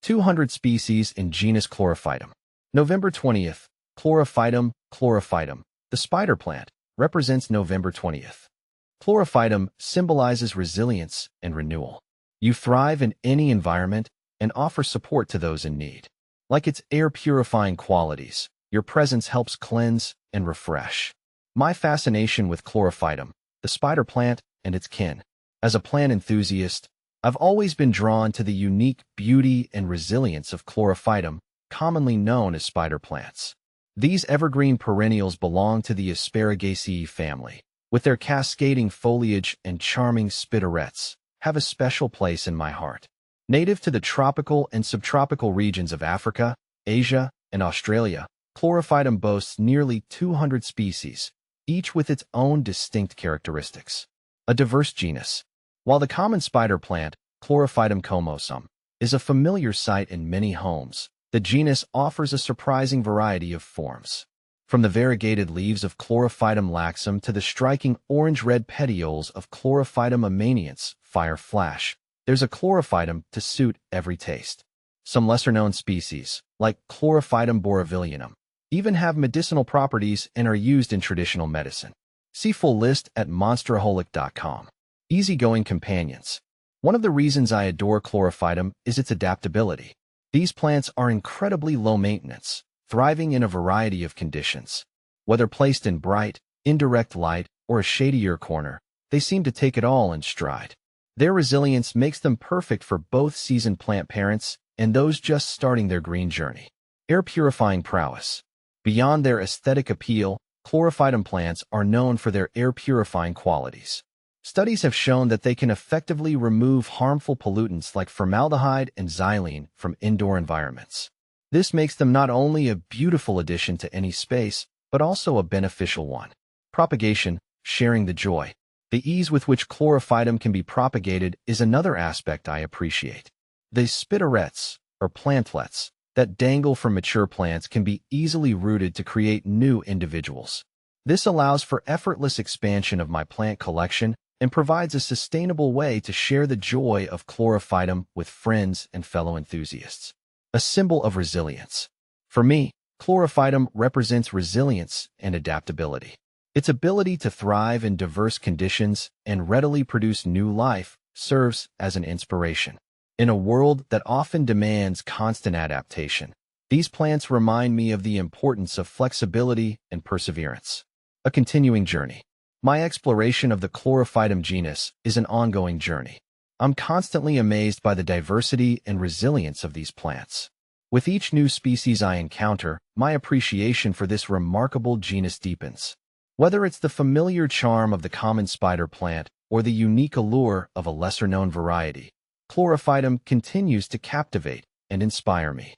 200 species in genus Chlorophytum. November 20th. Chlorophytum, Chlorophytum. The spider plant represents November 20th. Chlorophytum symbolizes resilience and renewal. You thrive in any environment and offer support to those in need. Like its air-purifying qualities, your presence helps cleanse and refresh. My fascination with Chlorophytum, the spider plant, and its kin. As a plant enthusiast, I've always been drawn to the unique beauty and resilience of Chlorophytum, commonly known as spider plants. These evergreen perennials belong to the Asparagaceae family. With their cascading foliage and charming spinnerets, have a special place in my heart. Native to the tropical and subtropical regions of Africa, Asia, and Australia, Chlorophytum boasts nearly 200 species, each with its own distinct characteristics. A diverse genus. While the common spider plant, Chlorophytum comosum, is a familiar sight in many homes, the genus offers a surprising variety of forms. From the variegated leaves of Chlorophytum laxum to the striking orange-red petioles of Chlorophytum amaniense, fire flash, there's a Chlorophytum to suit every taste. Some lesser-known species, like Chlorophytum borevillianum, even have medicinal properties and are used in traditional medicine. See full list at monsteraholic.com. Easygoing companions. One of the reasons I adore Chlorophytum is its adaptability. These plants are incredibly low maintenance, thriving in a variety of conditions. Whether placed in bright, indirect light, or a shadier corner, they seem to take it all in stride. Their resilience makes them perfect for both seasoned plant parents and those just starting their green journey. Air-purifying prowess. Beyond their aesthetic appeal, Chlorophytum plants are known for their air-purifying qualities. Studies have shown that they can effectively remove harmful pollutants like formaldehyde and xylene from indoor environments. This makes them not only a beautiful addition to any space, but also a beneficial one. Propagation, sharing the joy. The ease with which Chlorophytum can be propagated is another aspect I appreciate. The spinnerets, or plantlets, that dangle from mature plants can be easily rooted to create new individuals. This allows for effortless expansion of my plant collection and provides a sustainable way to share the joy of Chlorophytum with friends and fellow enthusiasts. A symbol of resilience. For me, Chlorophytum represents resilience and adaptability. Its ability to thrive in diverse conditions and readily produce new life serves as an inspiration. In a world that often demands constant adaptation, these plants remind me of the importance of flexibility and perseverance. A continuing journey. My exploration of the Chlorophytum genus is an ongoing journey. I'm constantly amazed by the diversity and resilience of these plants. With each new species I encounter, my appreciation for this remarkable genus deepens. Whether it's the familiar charm of the common spider plant or the unique allure of a lesser-known variety, Chlorophytum continues to captivate and inspire me.